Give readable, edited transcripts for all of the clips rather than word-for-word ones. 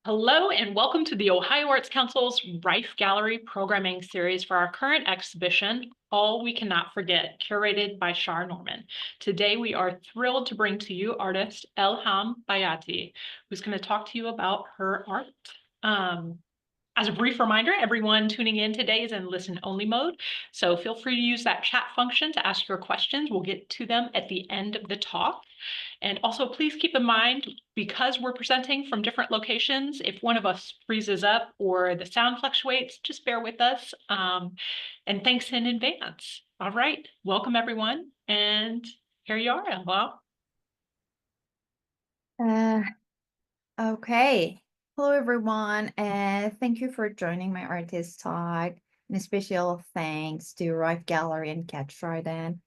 Hello and welcome to the Ohio Arts Council's Rife Gallery programming series for our current exhibition, All We Cannot Forget, curated by Shar Norman. Today we are thrilled to bring to you artist Elham Bayati, who's going to talk to you about her art. As a brief reminder, everyone tuning in today is in listen-only mode, so feel free to use that chat function to ask your questions. We'll get to them at the end of the talk. And also, please keep in mind, because we're presenting from different locations, if one of us freezes up or the sound fluctuates, just bear with us. And thanks in advance. All right, welcome everyone. And here you are, Ella. Okay. Hello, everyone, and thank you for joining my artist talk. And a special thanks to Rife Gallery and Cat Trident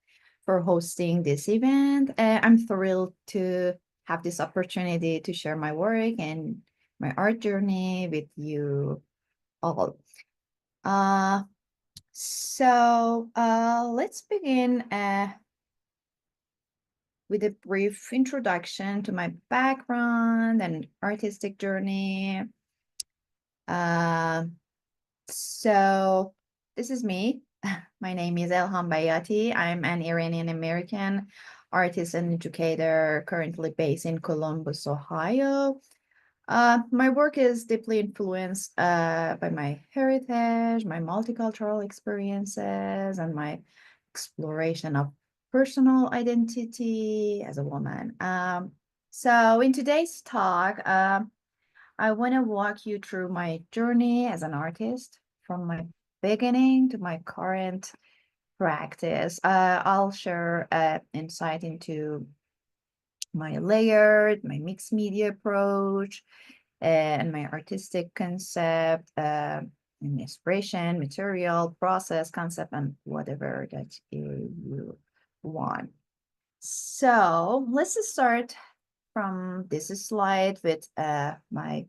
for hosting this event. I'm thrilled to have this opportunity to share my work and my art journey with you all. Let's begin with a brief introduction to my background and artistic journey. Uh, so this is me. My name is Elham Bayati. I'm an Iranian American artist and educator currently based in Columbus, Ohio. My work is deeply influenced by my heritage, my multicultural experiences, and my exploration of personal identity as a woman. So in today's talk, I want to walk you through my journey as an artist from my beginning to my current practice. I'll share insight into my layered, my mixed media approach, and my artistic concept, and inspiration, material, process, concept, and whatever that you want. So let's just start from this slide with my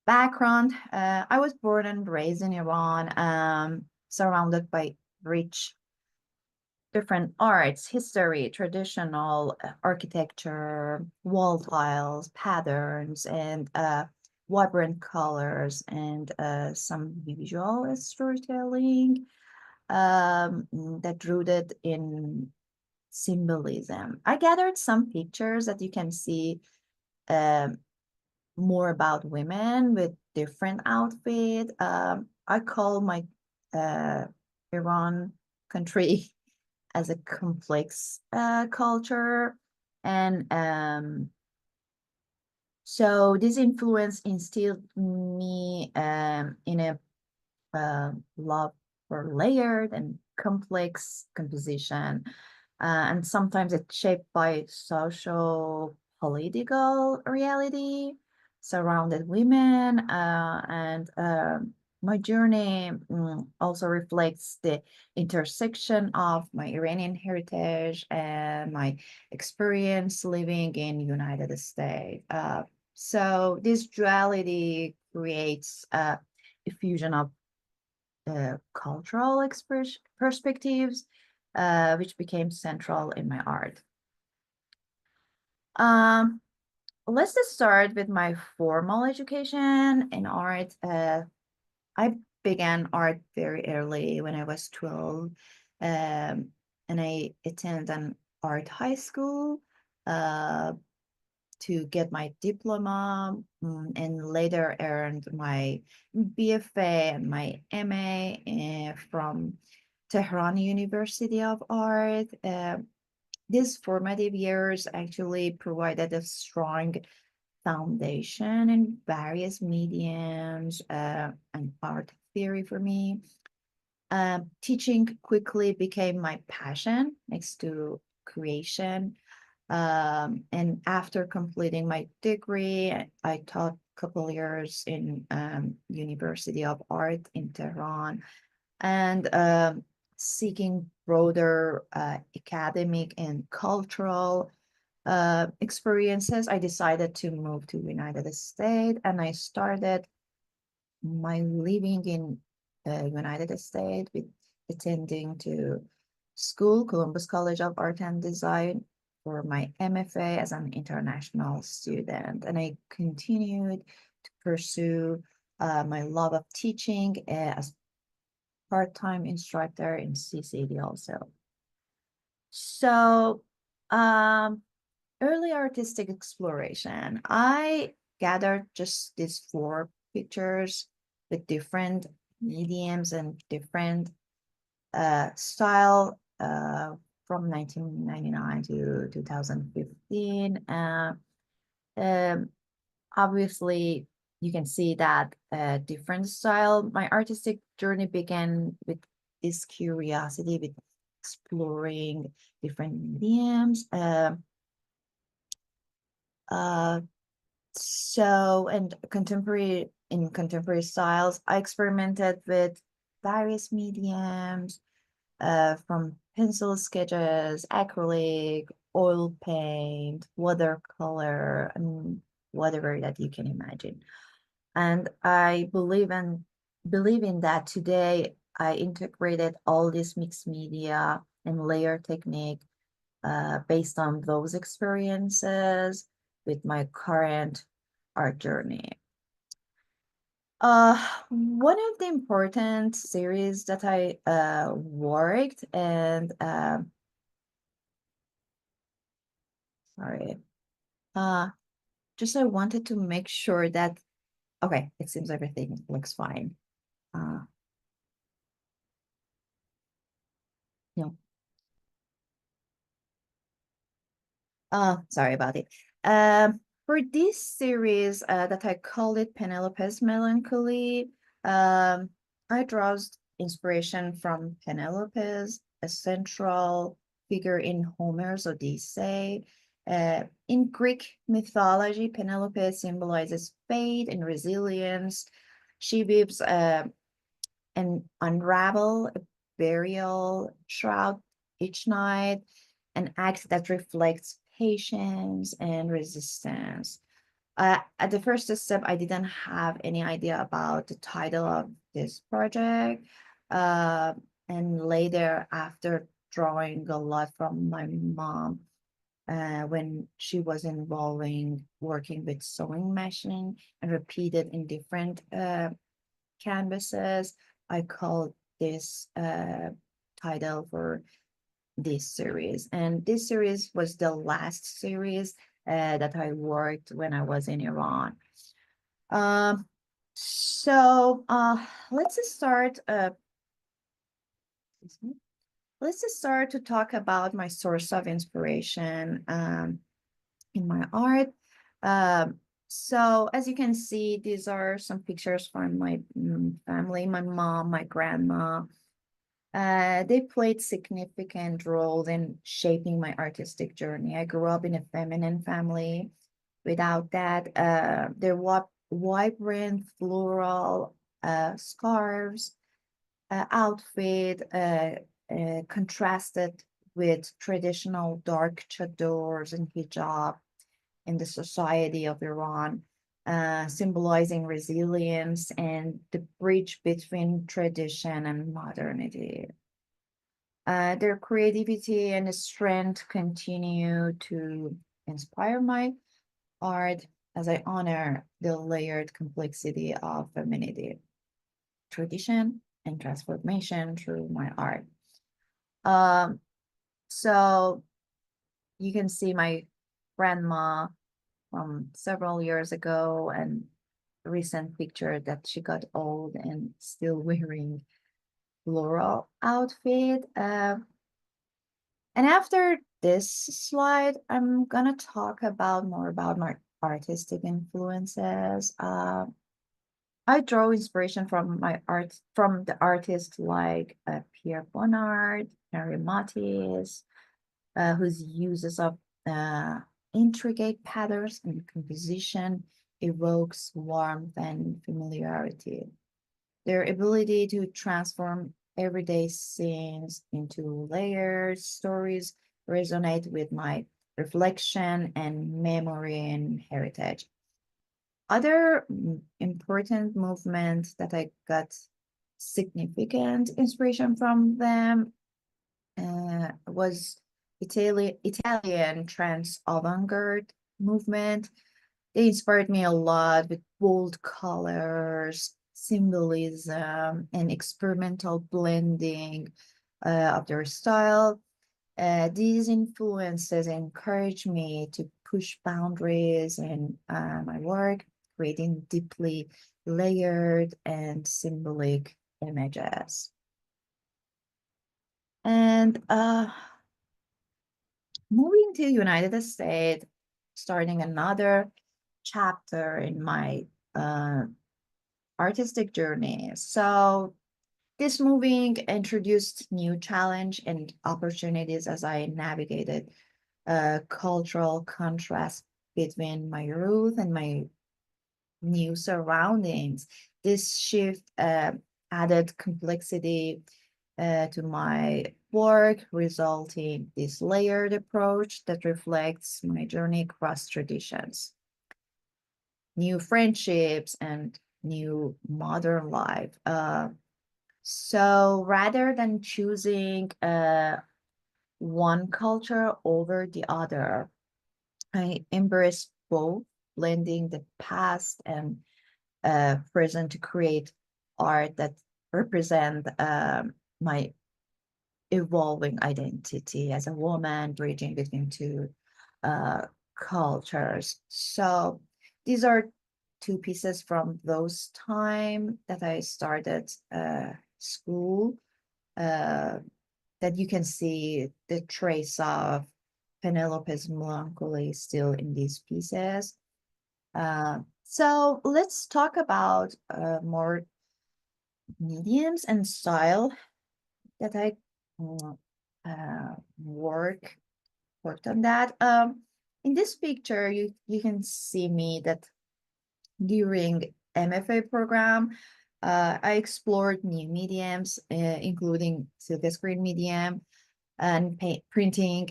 background. I was born and raised in Iran, surrounded by rich different arts, history, traditional architecture, wall tiles, patterns, and vibrant colors, and some visual storytelling that rooted in symbolism. I gathered some pictures that you can see um, more about women with different outfit. I call my Iran country as a complex culture. And so this influence instilled me in a love for layered and complex composition. And sometimes it's shaped by social political reality surrounded women. And my journey also reflects the intersection of my Iranian heritage and my experience living in United States. So this duality creates a fusion of cultural perspectives, which became central in my art. Um, let's just start with my formal education in art. I began art very early when I was 12, and I attended an art high school uh, to get my diploma, and later earned my BFA and my MA from Tehran University of Art. These formative years actually provided a strong foundation in various mediums and art theory for me. Teaching quickly became my passion next to creation. And after completing my degree, I taught a couple years in University of Art in Tehran, and seeking broader academic and cultural experiences, I decided to move to United States, and I started my living in the United States with attending to school, Columbus College of Art and Design, for my MFA as an international student. And I continued to pursue my love of teaching as part-time instructor in CCD also. So, early artistic exploration. I gathered just these 4 pictures with different mediums and different style from 1999 to 2015. Obviously, you can see that different style. My artistic journey began with this curiosity, with exploring different mediums. So, and contemporary styles, I experimented with various mediums, from pencil sketches, acrylic, oil paint, watercolor, and whatever that you can imagine. And I believe in that today I integrated all this mixed media and layer technique based on those experiences with my current art journey. One of the important series that I worked and sorry, just I wanted to make sure that okay, it seems everything looks fine. No. Sorry about it. For this series that I call it Penelope's Melancholy, I draw inspiration from Penelope's, a central figure in Homer's Odyssey. In Greek mythology, Penelope symbolizes fate and resilience. She weaves and unravel a burial shroud each night, an act that reflects patience and resistance. At the first step, I didn't have any idea about the title of this project. And later, after drawing a lot from my mom, when she was involving working with sewing machine and repeated in different canvases, I called this title for this series. And this series was the last series that I worked when I was in Iran. So let's just start. Let's just start to talk about my source of inspiration in my art. So as you can see, these are some pictures from my family, my mom, my grandma. They played significant roles in shaping my artistic journey. I grew up in a feminine family. Without that, their vibrant floral scarves, outfit contrasted with traditional dark chadors and hijab in the society of Iran, symbolizing resilience and the bridge between tradition and modernity. Their creativity and strength continue to inspire my art as I honor the layered complexity of femininity, tradition, and transformation through my art. So you can see my grandma from several years ago and recent picture that she got old and still wearing floral outfit. And after this slide, I'm gonna talk about more about my artistic influences. I draw inspiration from my art from the artists like Pierre Bonnard, Henri Matisse, whose uses of intricate patterns and composition evokes warmth and familiarity. Their ability to transform everyday scenes into layered stories resonate with my reflection and memory and heritage. Other important movements that I got significant inspiration from them was Italian trance avant-garde movement. They inspired me a lot with bold colors, symbolism, and experimental blending of their style. These influences encourage me to push boundaries in my work, creating deeply layered and symbolic images. And moving to United States, starting another chapter in my uh, artistic journey. So this moving introduced new challenge and opportunities as I navigated cultural contrast between my roots and my new surroundings. This shift added complexity to my work, resulting this layered approach that reflects my journey across traditions, new friendships, and new modern life. So rather than choosing one culture over the other, I embrace both, blending the past and present to create art that represent my evolving identity as a woman, bridging between two uh, cultures. So these are two pieces from those time that I started school. Uh, that you can see the trace of Penelope's melancholy still in these pieces. So let's talk about more mediums and style that I uh, uh, work worked on that. In this picture, you can see me that during MFA program, I explored new mediums, including silk screen medium and printing,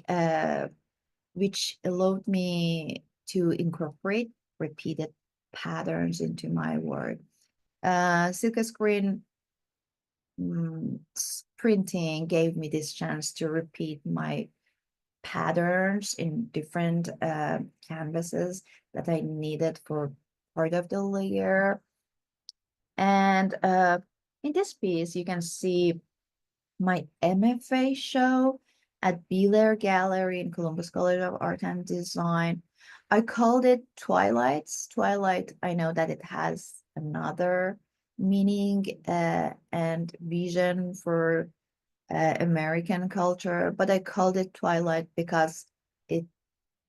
which allowed me to incorporate repeated patterns into my work. Silk screen printing gave me this chance to repeat my patterns in different canvases that I needed for part of the layer. And in this piece, you can see my MFA show at Belair Gallery in Columbus College of Art and Design. I called it Twilights. Twilight, I know that it has another meaning and vision for American culture, but I called it Twilight because it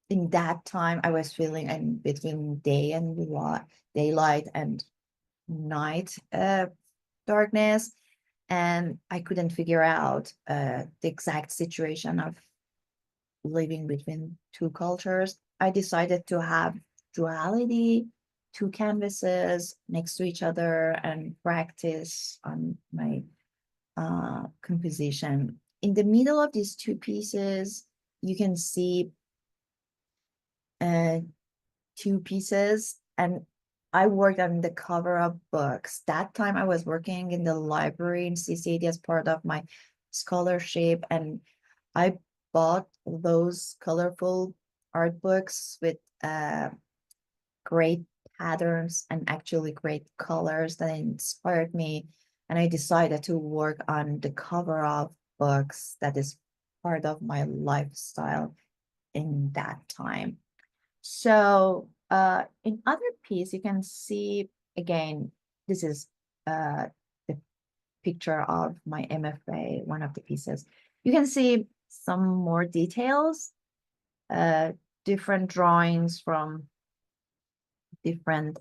in that time I was feeling in between daylight and night darkness, and I couldn't figure out the exact situation of living between two cultures. I decided to have duality, two canvases next to each other, and practice on my composition. In the middle of these two pieces, you can see uh, two pieces, and I worked on the cover of books. That time I was working in the library in CCAD as part of my scholarship, and I bought those colorful art books with great patterns and actually great colors that inspired me. And I decided to work on the cover of books that is part of my lifestyle in that time. So in other piece, you can see again, this is the picture of my MFA, one of the pieces. You can see some more details, uh, different drawings from different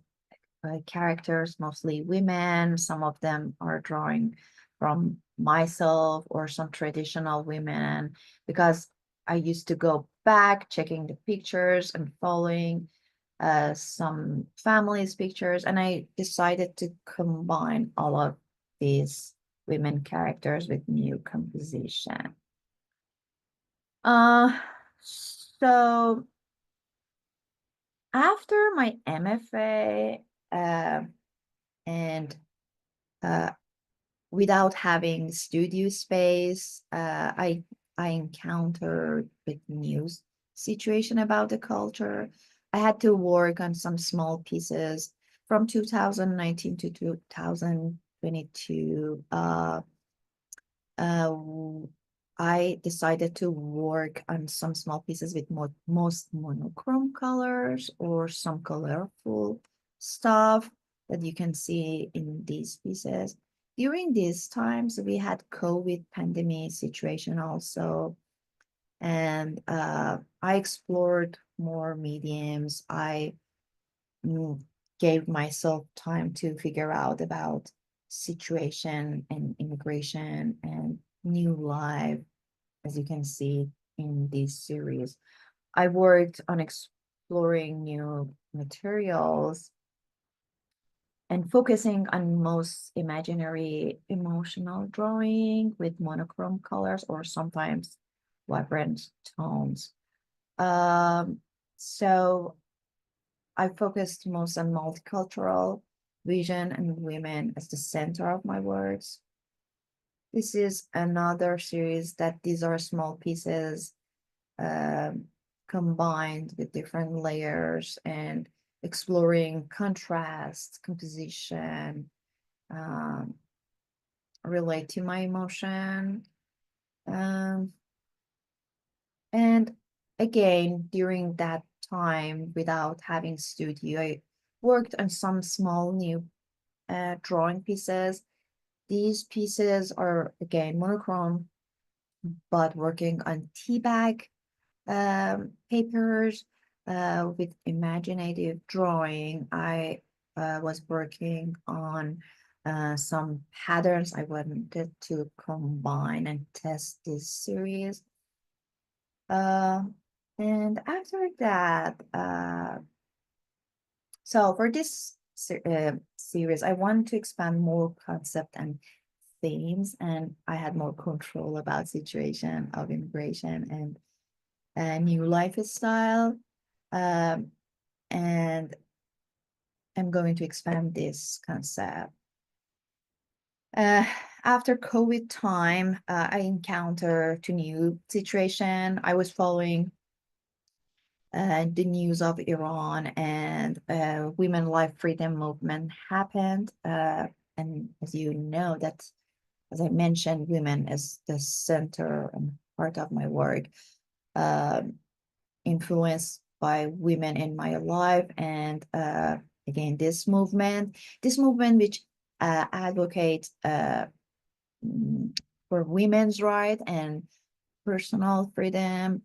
characters, mostly women. Some of them are drawing from myself or some traditional women, because I used to go back checking the pictures and following some families' pictures, and I decided to combine all of these women characters with new composition. Uh, so after my MFA and uh, without having studio space, I encountered with new situation about the culture. I had to work on some small pieces from 2019 to 2022. I decided to work on some small pieces with most monochrome colors or some colorful stuff that you can see in these pieces. During these times, we had COVID pandemic situation also, and I explored more mediums. I gave myself time to figure out about situation and immigration and new life, as you can see in this series. I worked on exploring new materials and focusing on most imaginary emotional drawing with monochrome colors or sometimes vibrant tones. So I focused most on multicultural vision and women as the center of my works. This is another series that these are small pieces combined with different layers and exploring contrast, composition, um, relate to my emotion. Um, and again, during that time, without having studio, I worked on some small new drawing pieces. These pieces are again monochrome, but working on tea bag papers with imaginative drawing. I was working on some patterns I wanted to combine and test this series. And after that, so for this series, I wanted to expand more concept and themes, and I had more control about situation of immigration and a new lifestyle. Um, and I'm going to expand this concept. Uh, After COVID time, I encountered a new situation. I was following the news of Iran and women life freedom movement happened. And as you know, that as I mentioned, women is the center and part of my work. Influenced by women in my life, and again, this movement which advocates for women's right and personal freedom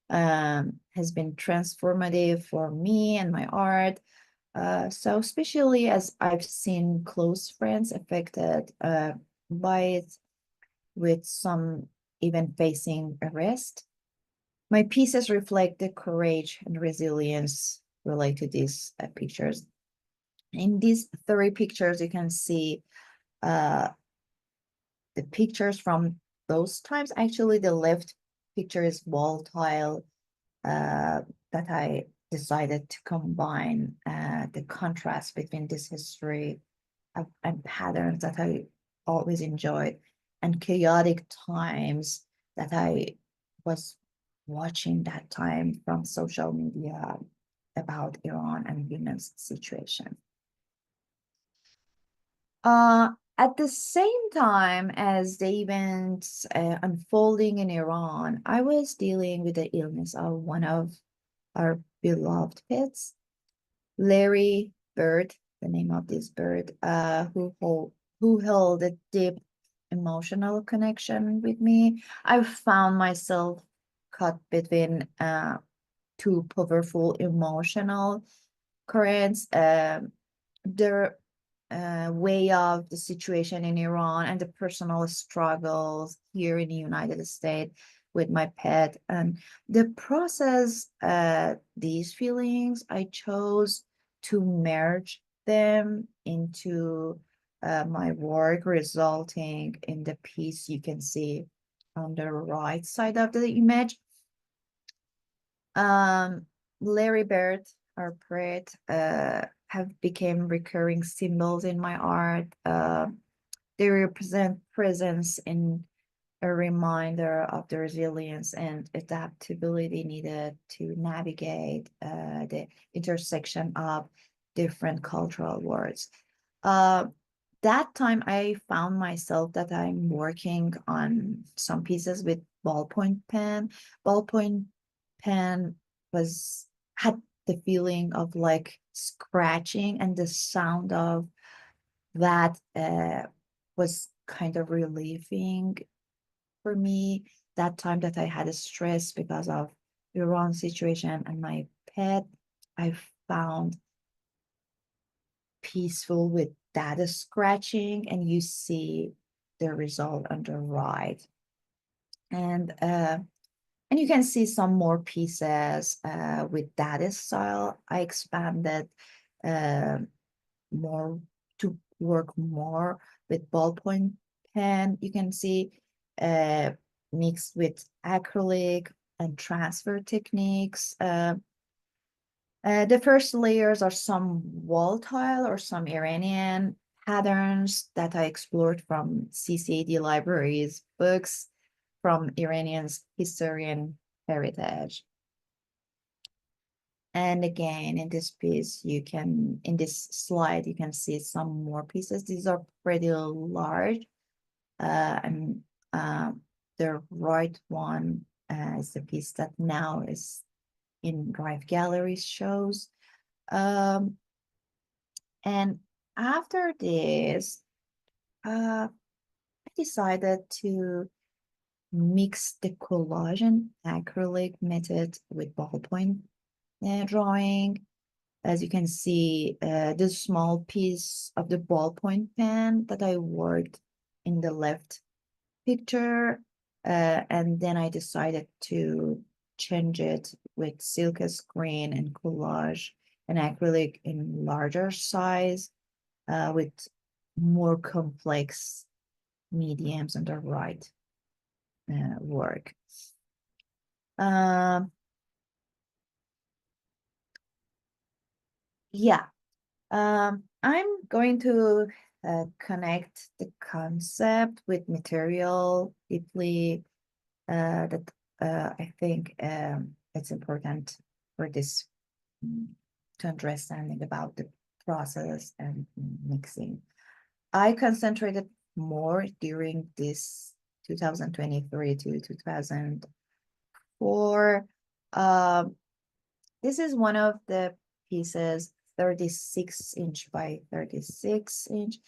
has been transformative for me and my art. So especially as I've seen close friends affected by it, with some even facing arrest. My pieces reflect the courage and resilience related to these pictures. In these three pictures, you can see uh, the pictures from those times. Actually, the left picture is wall tile that I decided to combine the contrast between this history and patterns that I always enjoyed, and chaotic times that I was watching that time from social media about Iran and women's situation. At the same time as the events unfolding in Iran, I was dealing with the illness of one of our beloved pets, Larry Bird, the name of this bird, who held a deep emotional connection with me. I found myself caught between two powerful emotional currents, the way of the situation in Iran and the personal struggles here in the United States with my pet. And the process, these feelings, I chose to merge them into my work, resulting in the piece you can see on the right side of the image. Larry Bird, our poet, have become recurring symbols in my art. They represent presence in a reminder of the resilience and adaptability needed to navigate the intersection of different cultural worlds. That time I found myself that I'm working on some pieces with ballpoint pen. Ballpoint pen was had the feeling of like scratching, and the sound of that was kind of relieving for me. That time that I had a stress because of Iran situation and my pet, I found peaceful with data scratching, and you see the result on the right. And you can see some more pieces with data style. I expanded uh, more to work more with ballpoint pen. You can see uh, mixed with acrylic and transfer techniques. The first layers are some wall tile or some Iranian patterns that I explored from CCAD libraries, books from Iranian's history and heritage. And again, in this piece, in this slide, you can see some more pieces. These are pretty large. And the right one is the piece that now is in Drive Gallery shows. And after this, I decided to mix the collage and acrylic method with ballpoint drawing. As you can see, this small piece of the ballpoint pen that I worked in the left picture, and then I decided to change it with silk screen and collage and acrylic in larger size with more complex mediums on the right work. Yeah, I'm going to connect the concept with material deeply. That I think it's important for this to understanding about the process and mixing. I concentrated more during this 2023 to 2004. This is one of the pieces, 36-inch by 36-inch.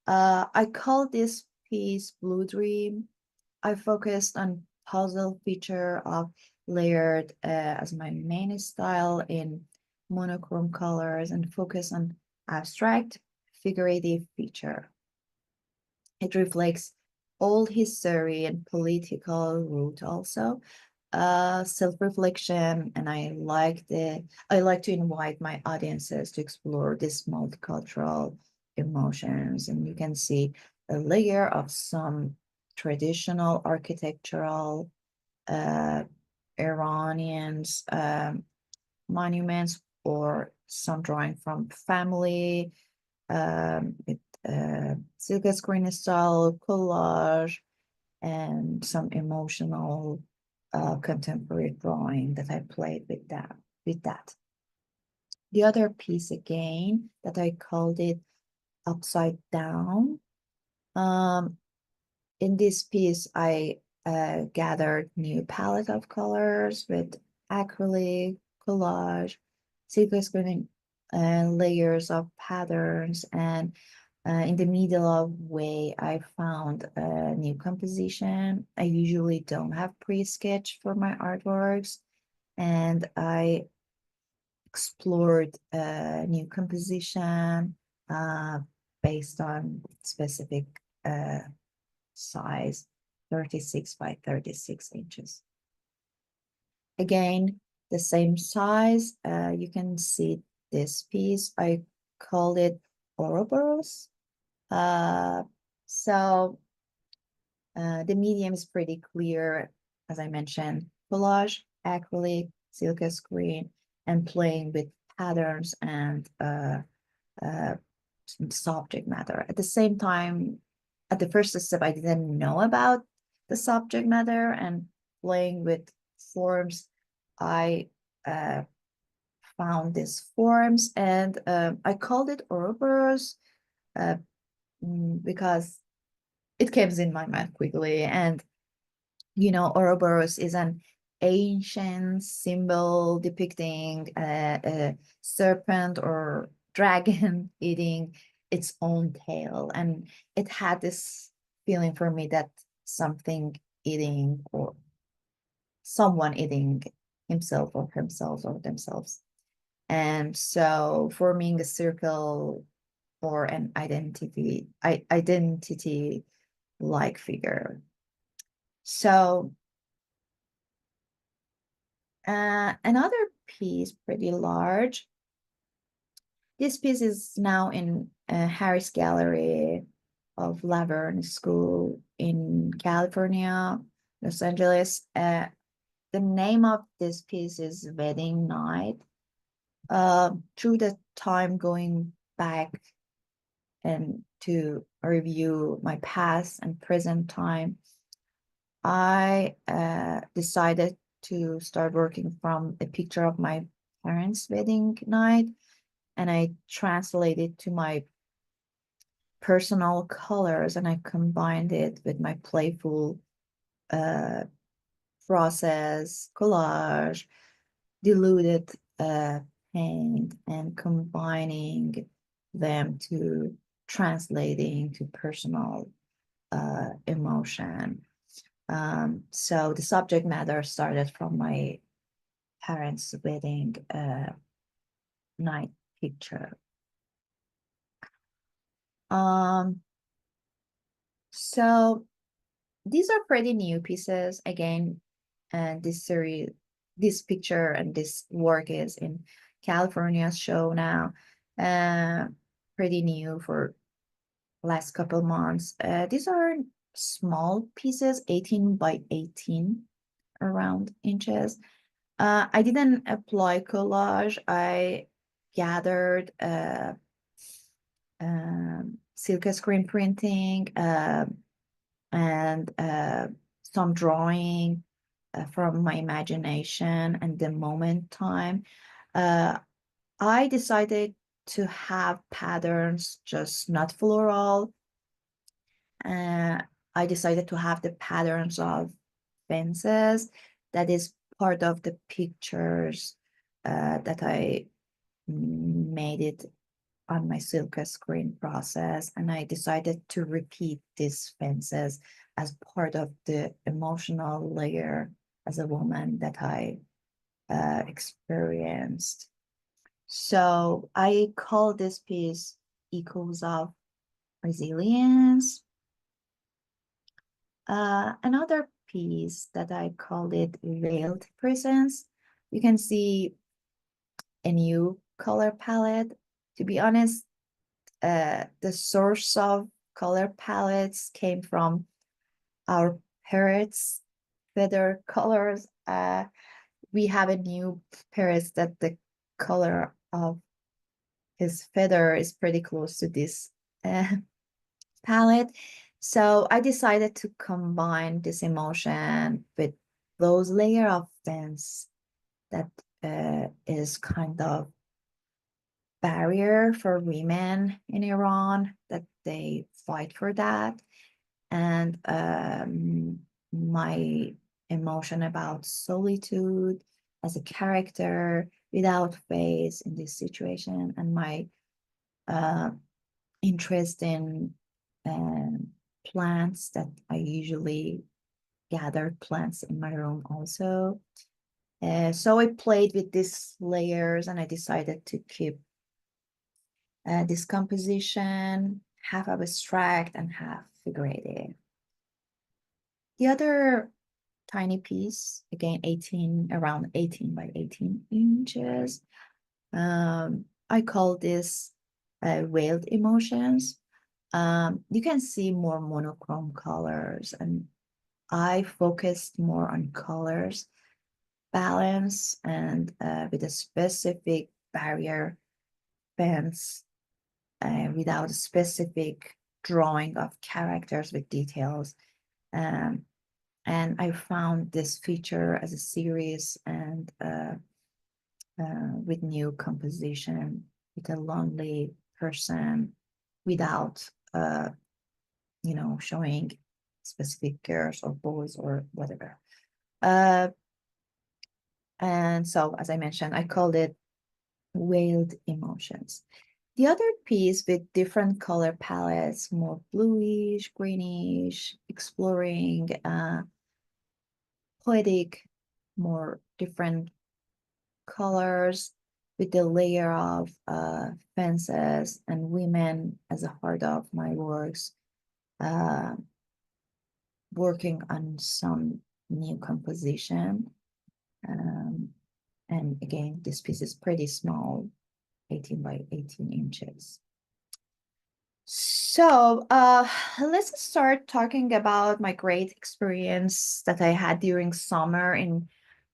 I call this piece Blue Dream. I focused on puzzle feature of layered as my main style in monochrome colors, and focus on abstract figurative feature. It reflects old history and political root also, self-reflection, and I like to invite my audiences to explore this multicultural emotions. And you can see a layer of some traditional architectural Iranians monuments, or some drawing from family with silk screen style collage, and some emotional contemporary drawing that I played with that. The other piece again that I called it Upside Down. In this piece, I gathered new palette of colors with acrylic, collage, silk screening, layers of patterns, and in the middle of way, I found a new composition. I usually don't have pre-sketch for my artworks, and I explored a new composition based on specific size, 36 by 36 inches. Again, the same size. You can see this piece. I called it Ouroboros. So the medium is pretty clear, as I mentioned, collage, acrylic, silk screen, and playing with patterns and subject matter. At the same time, at the first step, I didn't know about the subject matter and playing with forms, I found these forms, and I called it Ouroboros because it came in my mind quickly. And Ouroboros is an ancient symbol depicting a serpent or dragon eating its own tail. And it had this feeling for me that something eating, or someone eating himself or themselves or themselves. And so forming a circle or an identity like figure. So another piece, pretty large. This piece is now in Harris Gallery of Laverne School in California, Los Angeles. The name of this piece is Wedding Night. Through the time going back and to review my past and present time, I decided to start working from a picture of my parents' wedding night, and I translated to my personal colors, and I combined it with my playful uh, process, collage, diluted paint, and combining them to translating to personal emotion. So the subject matter started from my parents' wedding night picture. So these are pretty new pieces again, and this picture and this work is in California's show now. Pretty new for last couple months. These are small pieces, 18 by 18 around inches. I didn't apply collage. I gathered silk screen printing and some drawing from my imagination and the moment time. I decided to have patterns, just not floral. I decided to have the patterns of fences. That is part of the pictures that I made it on my silk screen process, and I decided to repeat these fences as part of the emotional layer as a woman that I experienced. So I call this piece Echoes of Resilience. Another piece that I called it Veiled Presence. You can see a new color palette. To be honest, the source of color palettes came from our parrots' feather colors. We have a new parrot that the color of his feather is pretty close to this palette. So I decided to combine this emotion with those layer of fence that is kind of barrier for women in Iran, that they fight for that. And my emotion about solitude as a character without face in this situation, and my interest in plants, that I usually gather plants in my room also. So I played with these layers, and I decided to keep this composition half abstract and half figurative. The other tiny piece, again, around 18 by 18 inches. I call this Veiled Emotions. You can see more monochrome colors, and I focused more on colors, balance, and with a specific barrier fence without a specific drawing of characters with details. And I found this feature as a series and with new composition, with a lonely person without, showing specific girls or boys or whatever. And so, as I mentioned, I called it Veiled Emotions. The other piece with different color palettes, more bluish, greenish, exploring poetic, more different colors with the layer of fences and women as a heart of my works, uh, working on some new composition. Um, and again, this piece is pretty small, 18 by 18 inches. So let's start talking about my great experience that I had during summer in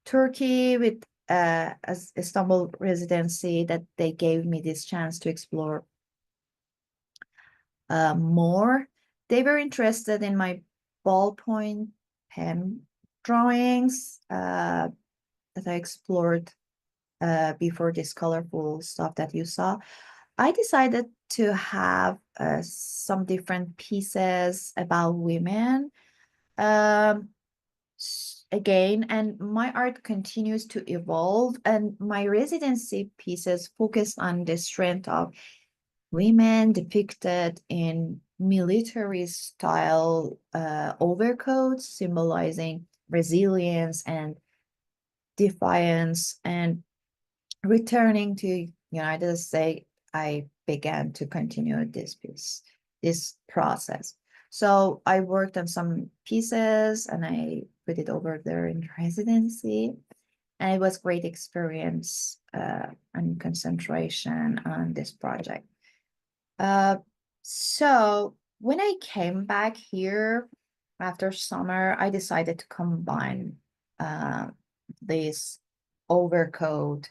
Turkey with Istanbul residency, that they gave me this chance to explore more. They were interested in my ballpoint pen drawings that I explored before this colorful stuff that you saw. I decided to have some different pieces about women. Um, Again, and my art continues to evolve, and my residency pieces focus on the strength of women depicted in military style overcoats, symbolizing resilience and defiance. And returning to United States, I began to continue this process. So I worked on some pieces and I put it over there in residency. And it was great experience and concentration on this project. Uh, so when I came back here after summer, I decided to combine this overcoat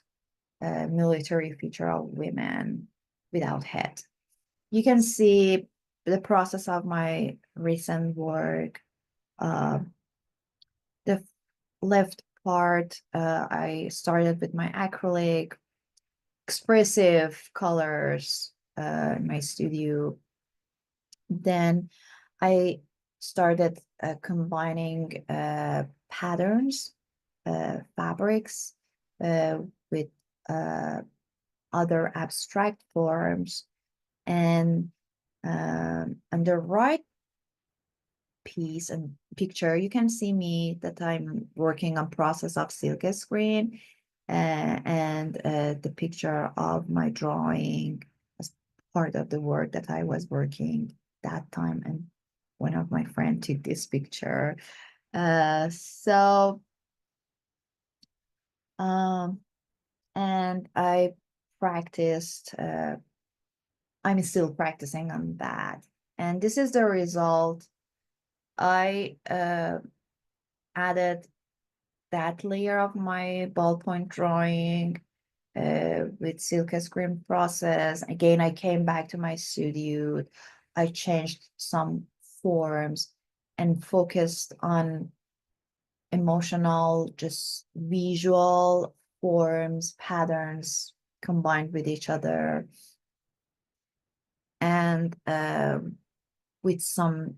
military feature of women without head. You can see the process of my recent work. Uh, the left part, I started with my acrylic, expressive colors in my studio. Then I started combining patterns, fabrics with other abstract forms. And on the right piece and picture, you can see me that I'm working on process of silk screen and the picture of my drawing as part of the work that I was working that time. And one of my friends took this picture. So and I practiced, I'm still practicing on that. And this is the result. I added that layer of my ballpoint drawing with silk screen process. Again, I came back to my studio. I changed some forms and focused on emotional, just visual forms, patterns combined with each other. And with some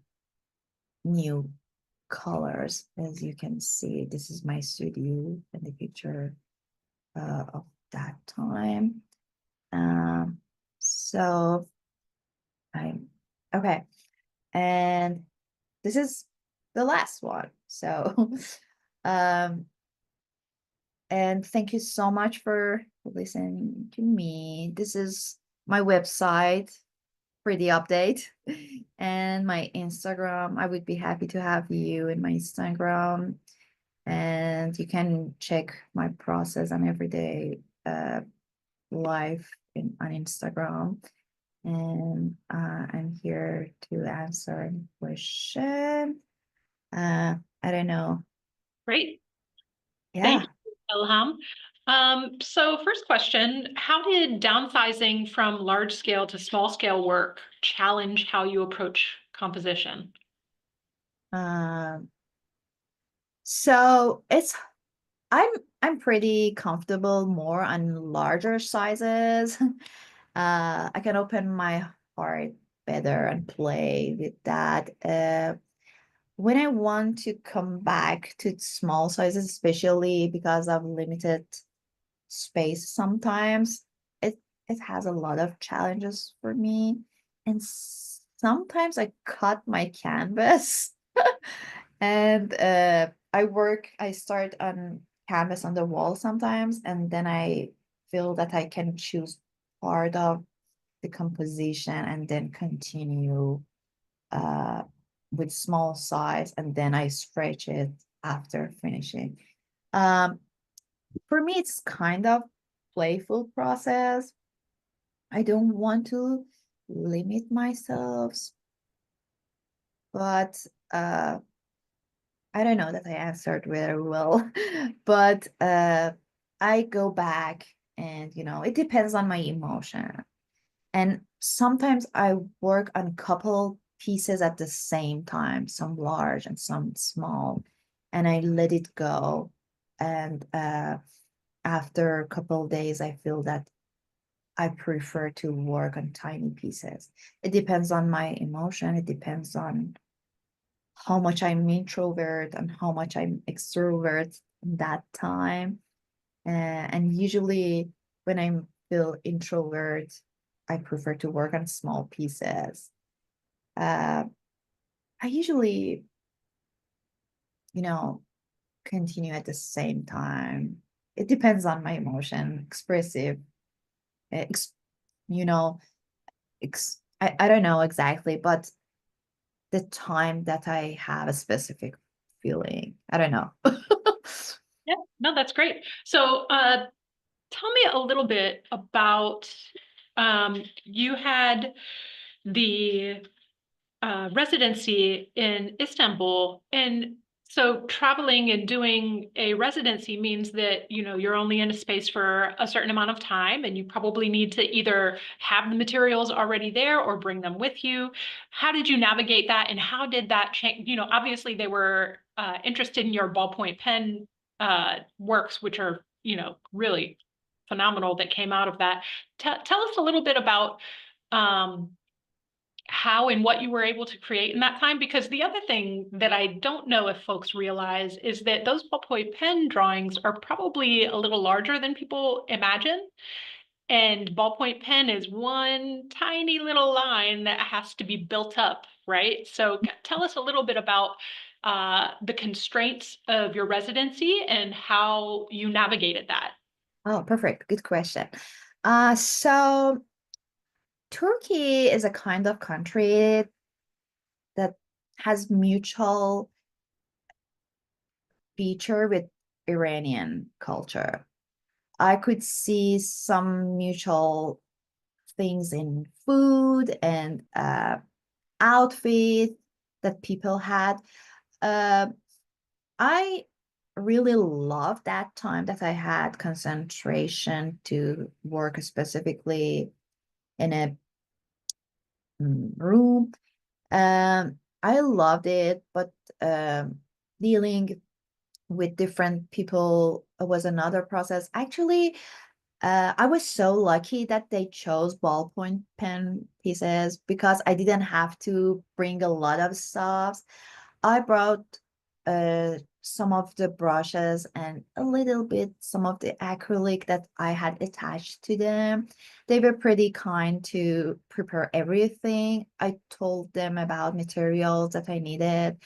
new colors. As you can see, this is my studio and the picture of that time. So I'm okay. And this is the last one. So and thank you so much for listening to me. This is my website for the update and my Instagram. I would be happy to have you in my Instagram, and you can check my process on everyday life on Instagram. And I'm here to answer any question. I don't know. Great. Thank Yeah. you, Elham. So first question, how did downsizing from large scale to small scale work challenge how you approach composition? Um, So I'm I'm pretty comfortable more on larger sizes. I can open my heart better and play with that. When I want to come back to small sizes, especially because of limited space sometimes, it has a lot of challenges for me. And sometimes I cut my canvas and I start on canvas on the wall sometimes, and then I feel that I can choose part of the composition and then continue uh, with small size, and then I stretch it after finishing. Um, for me, it's kind of playful process. I don't want to limit myself, but uh, I don't know that I answered very well, but I go back and, it depends on my emotion. And sometimes I work on a couple pieces at the same time, some large and some small, and I let it go. And after a couple of days, I feel that I prefer to work on tiny pieces. It depends on my emotion. It depends on how much I'm introvert and how much I'm extrovert in that time. And usually when I feel introvert, I prefer to work on small pieces. Uh, I usually, you know, continue at the same time. It depends on my emotion, expressive, ex, you know, I don't know exactly, but the time that I have a specific feeling. I don't know. Yeah, no, that's great. So, tell me a little bit about, you had the residency in Istanbul. And so traveling and doing a residency means that, you're only in a space for a certain amount of time, and you probably need to either have the materials already there or bring them with you. How did you navigate that, and how did that change? Obviously they were interested in your ballpoint pen works, which are, really phenomenal that came out of that. Tell us a little bit about um, how and what you were able to create in that time. Because the other thing that I don't know if folks realize is that those ballpoint pen drawings are probably a little larger than people imagine. And ballpoint pen is one tiny little line that has to be built up, right? So tell us a little bit about the constraints of your residency and how you navigated that. Oh, perfect. Good question. So Turkey is a kind of country that has mutual feature with Iranian culture. I could see some mutual things in food and outfit that people had. Uh, I really love that time that I had concentration to work specifically in a room. I loved it, but dealing with different people was another process. Actually, I was so lucky that they chose ballpoint pen pieces because I didn't have to bring a lot of stuff. I brought some of the brushes and a little bit some of the acrylic that I had attached to them. They were pretty kind to prepare everything. I told them about materials that I needed.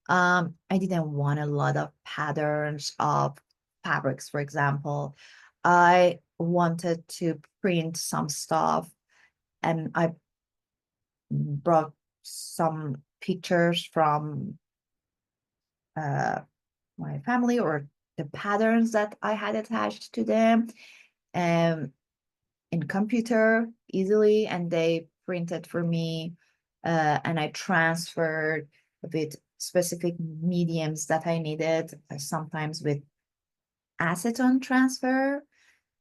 I didn't want a lot of patterns of fabrics, for example. I wanted to print some stuff, and I brought some pictures from uh, my family or the patterns that I had attached to them um, in computer easily, and they printed for me, and I transferred with specific mediums that I needed, sometimes with acetone transfer.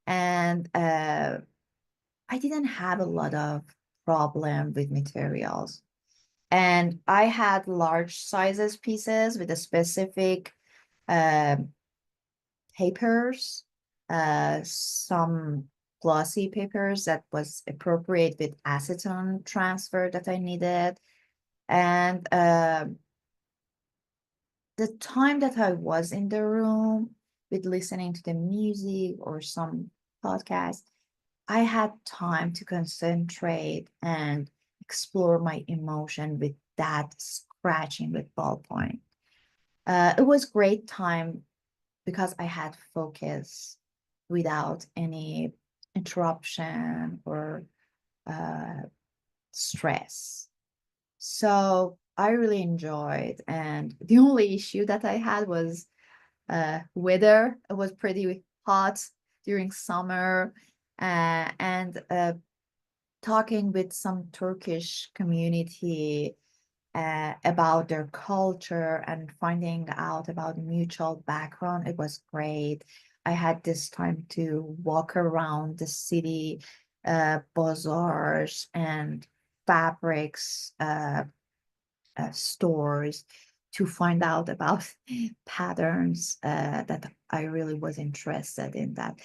And I didn't have a lot of problem with materials. And I had large sizes pieces with a specific um, papers, some glossy papers that was appropriate with acetone transfer that I needed. And the time that I was in the room with listening to the music or some podcast, I had time to concentrate and explore my emotion with that scratching with ballpoint. It was great time because I had focus without any interruption or uh, stress. So I really enjoyed. And the only issue that I had was weather. It was pretty hot during summer. And talking with some Turkish community about their culture and finding out about mutual background. It was great. I had this time to walk around the city, bazaars and fabrics stores to find out about patterns that I really was interested in that.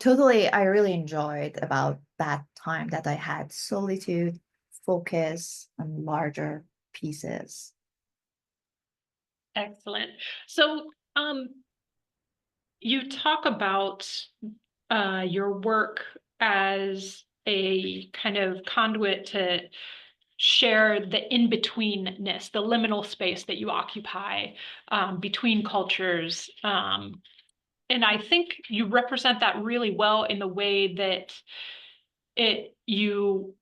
Totally, I really enjoyed about that time that I had solitude, focus on larger pieces. Excellent. So, you talk about your work as a kind of conduit to share the in-betweenness, the liminal space that you occupy between cultures. And I think you represent that really well in the way that you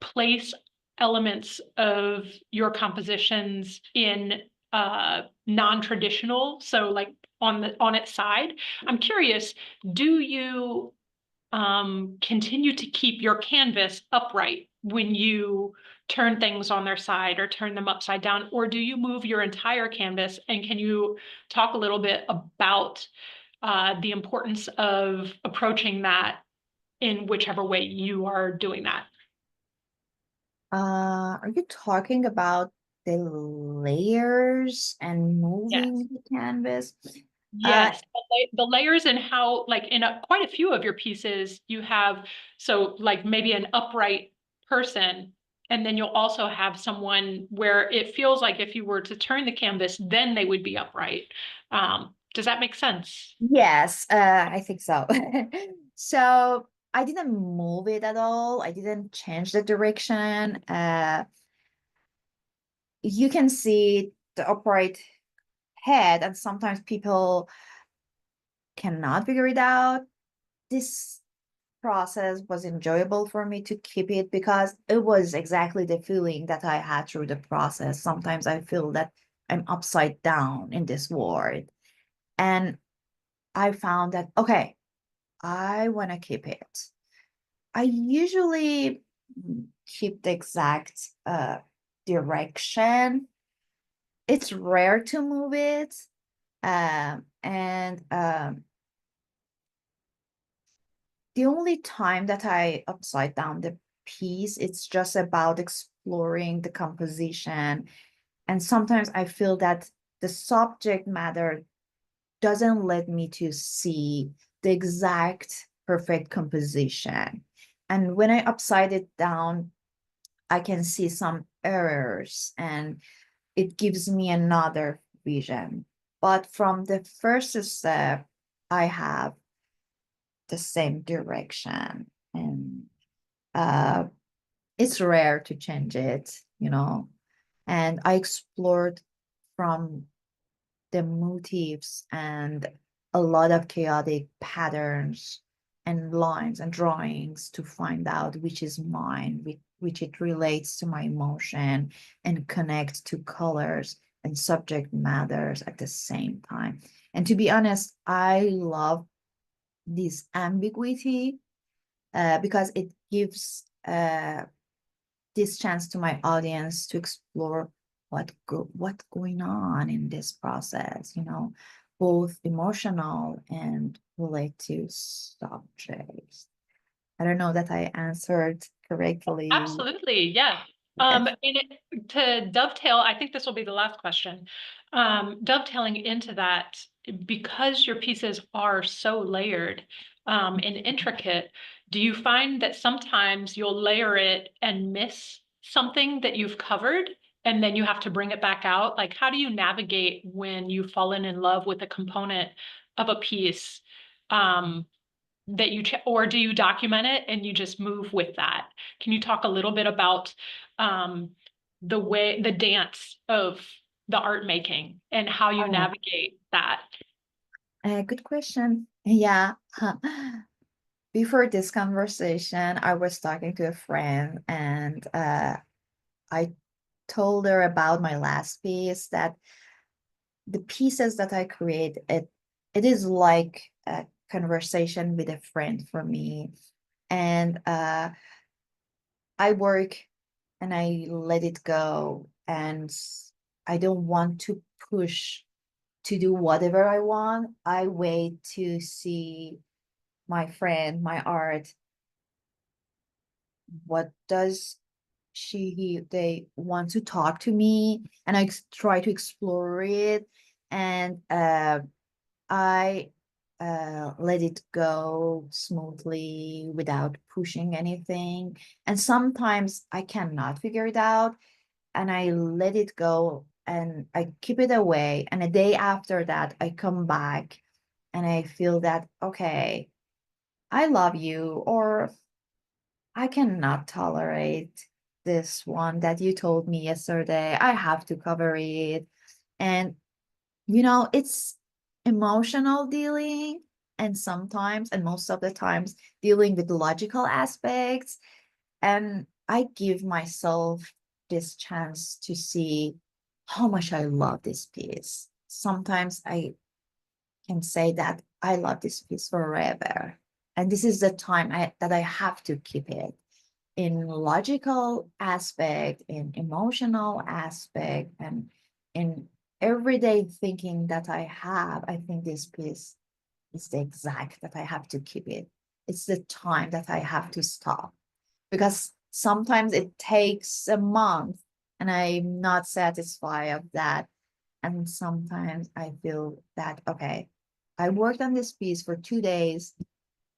place elements of your compositions in non-traditional, so like on its side. I'm curious, do you continue to keep your canvas upright when you turn things on their side or turn them upside down, or do you move your entire canvas? And can you talk a little bit about the importance of approaching that in whichever way you are doing that? Are you talking about the layers and Yes. moving the canvas? Uh, Yes, the layers and how, like in quite a few of your pieces, you have so like maybe an upright person, and then you'll also have someone where it feels like if you were to turn the canvas, then they would be upright. Does that make sense? yes, I think so. So I didn't move it at all. I didn't change the direction. You can see the upright head, and sometimes people cannot figure it out. This process was enjoyable for me to keep it because it was exactly the feeling that I had through the process. Sometimes I feel that I'm upside down in this world. And I found that, okay, I want to keep it. I usually keep the exact direction. It's rare to move it. And the only time that I upside down the piece, it's just about exploring the composition. And sometimes I feel that the subject matter doesn't let me to see the exact perfect composition. And when I upside it down, I can see some errors and it gives me another vision. But from the first step, I have the same direction. And uh, it's rare to change it. And I explored from the motifs and a lot of chaotic patterns and lines and drawings to find out which is mine, which it relates to my emotion and connect to colors and subject matters at the same time. And to be honest, I love this ambiguity because it gives this chance to my audience to explore what's going on in this process, both emotional and relate to subjects. I don't know that I answered correctly. Absolutely, yeah. Yes. To dovetail, I think this will be the last question. Dovetailing into that, because your pieces are so layered, and intricate, do you find that sometimes you'll layer it and miss something that you've covered, and then you have to bring it back out? Like, how do you navigate when you've fallen in love with a component of a piece? That or do you document it and you just move with that? Can you talk a little bit about um, the dance of the art making and how you Oh, navigate that? good question. Yeah. Before this conversation, I was talking to a friend and I told her about my last piece that the pieces that I create, it is like a conversation with a friend for me. And I work and I let it go. And I don't want to push to do whatever I want. I wait to see my friend, my art, what does they want to talk to me, and I try to explore it, and I let it go smoothly without pushing anything. And sometimes I cannot figure it out, and I let it go and I keep it away. And a day after that, I come back and I feel that, okay, I love you, or I cannot tolerate this one that you told me yesterday. I have to cover it. And, it's emotional dealing, and sometimes, and most of the times, dealing with logical aspects. And I give myself this chance to see how much I love this piece. Sometimes I can say that I love this piece forever. And this is the time that I have to keep it in logical aspect, in emotional aspect, and in everyday thinking that I have. I think this piece is the exact that I have to keep it. It's the time that I have to stop, because sometimes it takes a month and I'm not satisfied of that. And sometimes I feel that, okay, I worked on this piece for 2 days,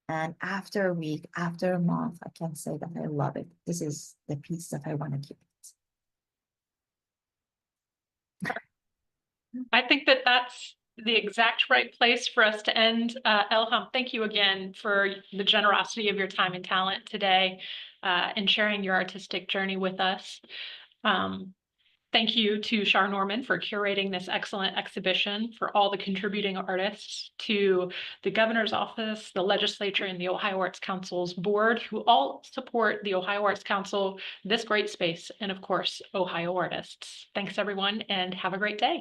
and after a week, after a month, I can say that I love it. This is the piece that I want to keep. I think that that's the exact right place for us to end. Elham, thank you again for the generosity of your time and talent today, and sharing your artistic journey with us. Um, Thank you to Shar Norman for curating this excellent exhibition, for all the contributing artists, to the governor's office, the legislature, and the Ohio Arts Council's board, who all support the Ohio Arts Council, this great space, and of course, Ohio artists. Thanks, everyone, and have a great day.